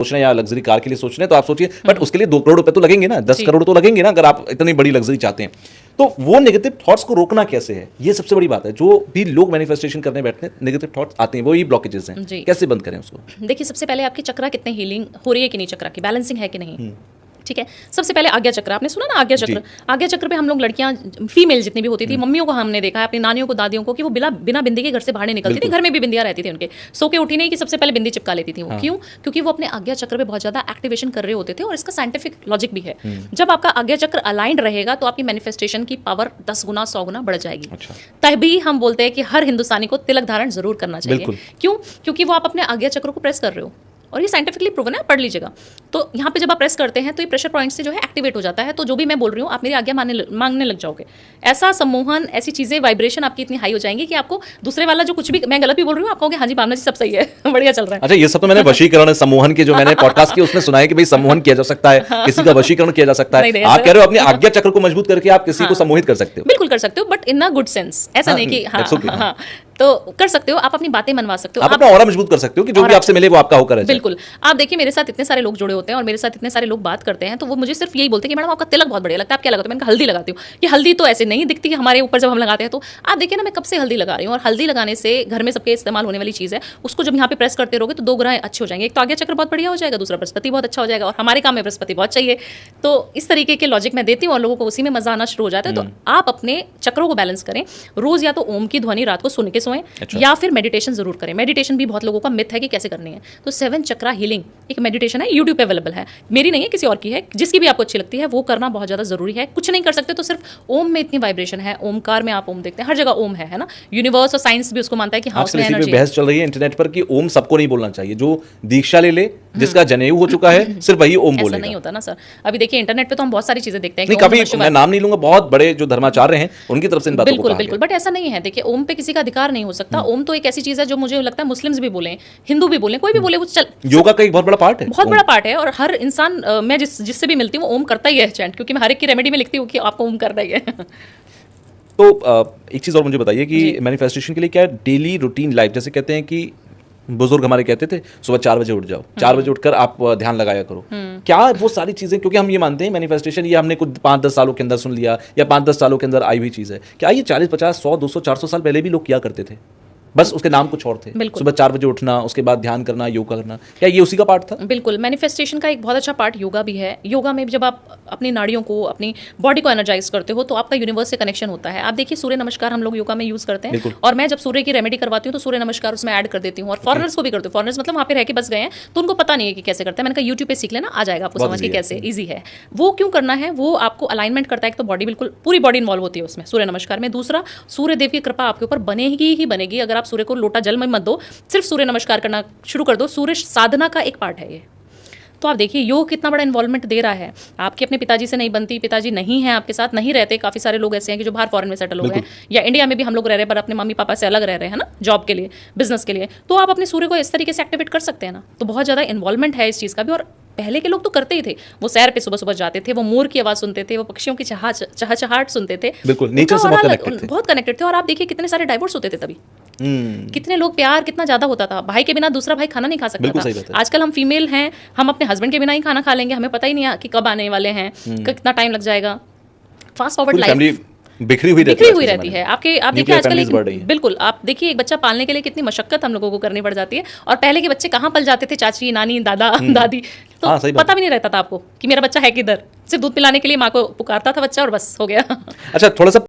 सोच रहे हैं या लग्जरी कार के लिए सोच रहे हैं तो आप सोचिए, बट उसके लिए 2 करोड़ रुपए तो लगेंगे ना, 10 करोड़ तो लगेंगे ना, अगर आप इतनी बड़ी लग्जरी चाहते हैं। तो वो नेगेटिव थॉट्स को रोकना कैसे है, ये सबसे बड़ी बात है। जो भी लोग मैनिफेस्टेशन करने बैठते हैं, नेगेटिव थॉट्स आते हैं, वो ही ब्लॉकेजेस हैं, कैसे बंद करें उसको? देखिए, सबसे पहले आपकी चक्रा कितने हीलिंग हो रही है कि नहीं, चक्रा की बैलेंसिंग है कि नहीं, ठीक है। सबसे पहले आज्ञा चक्र, आपने सुना ना आज्ञा चक्र? आज्ञा चक्र पे हम लोग लड़कियां, फीमेल जितनी भी होती थी, मम्मियों को हमने देखा है, अपनी नानियों को, दादियों को, कि वो बिना बिंदी के घर से बाहर नहीं निकलती थी। घर में भी बिंदियां रहती थी उनके, सो के उठी नहीं कि सबसे पहले बिंदी चिपका लेती थी वो। क्यों? क्योंकि वो अपने आज्ञा चक्र पे बहुत ज्यादा एक्टिवेशन कर रहे होते थे, और इसका साइंटिफिक लॉजिक भी है। जब आपका आज्ञा चक्र अलाइंड रहेगा तो आपकी मैनिफेस्टेशन की पावर 10 गुना 100 गुना बढ़ जाएगी। तभी हम बोलते हैं कि हर हिंदुस्तानी को तिलक धारण जरूर करना चाहिए। क्यों? क्योंकि वो आप अपने आज्ञा चक्र को प्रेस कर रहे हो, और ये साइंटिफिकली प्रूवन है, पढ़ लीजिएगा। तो यहाँ पे जब आप प्रेस करते हैं तो ये प्रेशर पॉइंट से जो है एक्टिवेट हो जाता है। तो जो भी मैं बोल रही हूँ, आप मेरी आज्ञा मांगने लग जाओगे। ऐसा सम्मोहन, ऐसी चीजें, वाइब्रेशन आपकी इतनी हाई हो जाएंगी कि आपको दूसरे वाला जो कुछ भी, मैं गलत भी बोल रही हूँ, आप कहोगे हाँ जी भावना जी सब सही है, बढ़िया चल रहा है। अच्छा, ये सब तो मैंने वशीकरण, सम्मोहन के जो मैंने पॉडकास्ट किए उसमें सुना है कि भाई सम्मोहन किया जा सकता है, किसी का वशीकरण किया जा सकता है। आप कह रहे हो अपनी आज्ञा चक्र को मजबूत करके आप किसी को सम्मोहित कर सकते हो? बिल्कुल कर सकते हो, but in a good sense. ऐसा नहीं कि हाँ, तो कर सकते हो, आप अपनी बातें मनवा सकते हो, आप अपना ऑरा मजबूत कर सकते हो कि जो भी आपसे मिले वो आपका होकर रहे। बिल्कुल। आप देखिए, मेरे साथ इतने सारे लोग जुड़े होते हैं और मेरे साथ इतने सारे लोग बात करते हैं, तो वो मुझे सिर्फ यही बोलते हैं कि मैडम आपका तिलक बहुत बढ़िया लगता है, आप क्या लगाते हो? मैंने कहा हल्दी लगाती हूँ। कि हल्दी तो ऐसे नहीं दिखती हमारे ऊपर जब हम लगाते हैं। तो आप देखिए ना, मैं कब से हल्दी लगा रही हूँ, और हल्दी लगाने से घर में सबके इस्तेमाल होने वाली चीज़ है, उसको जब यहाँ पे प्रेस करते रहोगे तो 2 गुना अच्छे हो जाएंगे। एक तो आज्ञा चक्र बहुत बढ़िया हो जाएगा, दूसरा बृहस्पति बहुत अच्छा हो जाएगा, और हमारे काम में बृहस्पति बहुत चाहिए। तो इस तरीके के लॉजिक मैं देती हूँ और लोगों को उसी में मजा आना शुरू हो जाता है। तो आप अपने चक्रों को बैलेंस करें। रोज या तो ओम की ध्वनि रात को सुन के सोएं, या फिर मेडिटेशन जरूर करें। मेडिटेशन भी बहुत लोगों का मिथ है कि कैसे करनी है। तो 7 चक्रा हीलिंग एक मेडिटेशन है, यूट्यूब पे अवेलेबल है, मेरी नहीं है, किसी और की है, जिसकी भी आपको अच्छी लगती है वो करना बहुत ज्यादा जरूरी है। कुछ नहीं कर सकते तो सिर्फ ओम में इतनी वाइब्रेशन है, ओमकार में आप ओम देखते हैं, हर जगह ओम है ना। यूनिवर्स और साइंस भी उसको मानता है कि हाँ, उसमें एनर्जी है। बहस चल रही है इंटरनेट पर कि ओम सबको नहीं बोलना चाहिए, जो दीक्षा ले ले, जिसका जनेऊ हो चुका है, सिर्फ वही ओम बोलेगा। ऐसा नहीं होता ना सर। अभी देखिए, इंटरनेट पे तो हम बहुत सारी चीजें देखते हैं, नहीं, कभी मैं नाम नहीं लूंगा, बहुत बड़े जो धर्माचार्य हैं उनकी तरफ से इन बातों को कहा बिल्कुल, बट ऐसा नहीं है। देखिए, ओम पे किसी का अधिकार नहीं हो सकता। ओम तो एक ऐसी चीज है जो मुझे लगता है मुस्लिम्स भी बोले, हिंदू भी बोले, कोई भी बोले, वो चल, योगा का एक बहुत बड़ा पार्ट है, बहुत बड़ा पार्ट है। और हर इंसान, मैं जिससे भी मिलती हूँ ओम करता ही है चैंट, क्योंकि मैं हर एक की रेमेडी में लिखती हूँ कि आपको ओम करना ही है। तो एक चीज और मुझे बताइए कि मैनिफेस्टेशन के लिए क्या डेली रूटीन लाइफ, जैसे कहते हैं कि बुजुर्ग हमारे कहते थे सुबह 4 बजे उठ जाओ, 4 बजे उठकर आप ध्यान लगाया करो, क्या वो सारी चीजें, क्योंकि हम ये मानते हैं मैनिफेस्टेशन ये हमने कुछ 5-10 सालों के अंदर सुन लिया या 5-10 सालों के अंदर आई हुई चीज है, क्या ये 40-50 100 200 400 साल पहले भी लोग किया करते थे? बस उसके नाम कुछ और थे। सुबह 4 बजे उठना, उसके बाद ध्यान करना, योगा करना, क्या ये उसी का पार्ट था? बिल्कुल, मैनिफेस्टेशन का एक बहुत अच्छा पार्ट योगा भी है। योगा में जब आप अपनी नाड़ियों को, अपनी बॉडी को एनर्जाइज करते हो तो आपका यूनिवर्स से कनेक्शन होता है। आप देखिए, सूर्य नमस्कार हम लोग योगा में यूज करते हैं, और मैं जब सूर्य की रेमेडी करवाती हूँ तो सूर्य नमस्कार उसमें ऐड कर देती हूँ, और फॉरनर्स को भी करती हूँ। फॉरनर्स मतलब वहाँ पे रह के बस गए हैं तो उनको पता नहीं है कि कैसे करते हैं। मैंने कहा यूट्यूब पे सीख लेना, आ जाएगा आपको समझ के कैसे, ईजी है। वो क्यों करना है, वो आपको अलाइनमेंट करता है। एक तो बॉडी, बिल्कुल पूरी बॉडी इन्वॉल्व होती है उसमें सूर्य नमस्कार में। दूसरा, सूर्य देव की कृपा आपके ऊपर बनेगी ही बनेगी। अगर आप सूर्य को लोटा जल में मत दो, सिर्फ सूर्य नमस्कार करना शुरू कर दो। सूर्य साधना का एक पार्ट है ये। तो आप देखिए, योग कितना बड़ा इन्वॉल्वमेंट दे रहा है। आपके अपने पिताजी से नहीं बनती, पिताजी नहीं है आपके साथ, नहीं रहते। काफी सारे लोग ऐसे हैं कि जो बाहर फॉरेन में सेटल हो गए हैं, या इंडिया में भी हम लोग रह रहे हैं पर अपने मम्मी पापा से अलग रह रहे हैं ना, जॉब के लिए, बिजनेस के लिए। तो आप अपने सूर्य को इस तरीके से एक्टिवेट कर सकते हैं ना। तो बहुत ज्यादा इन्वॉल्वमेंट है इस चीज का भी। और पहले के लोग तो करते ही थे, वो सैर पे सुबह सुबह जाते थे, वो मोर की आवाज सुनते थे, वो पक्षियों की चहचहाहट सुनते थे, बिल्कुल नेचर से बहुत कनेक्टेड थे। और आप देखिए कितने सारे डाइवोर्स होते थे तभी, कितने लोग, प्यार कितना ज्यादा होता था। भाई के बिना दूसरा भाई खाना नहीं खा सकता था। आजकल हम फीमेल हैं, हम अपने हस्बैंड के बिना ही खाना खा लेंगे, हमें पता ही नहीं कि कब आने वाले हैं, कितना टाइम लग जाएगा। फास्ट फॉरवर्ड लाइफ बिखरी हुई रहती है। आप देखिए आजकल, बिल्कुल, आप देखिए एक बच्चा पालने के लिए कितनी मशक्कत हम लोगों को करनी पड़ जाती है। और पहले के बच्चे कहाँ पल जाते थे, चाची, नानी, दादा, दादी, तो पता भी नहीं रहता था आपको कि मेरा बच्चा है किधर। सिर्फ दूध पिलाने के लिए माँ को पुकारता था बच्चा और बस हो गया। अच्छा, थोड़ा सा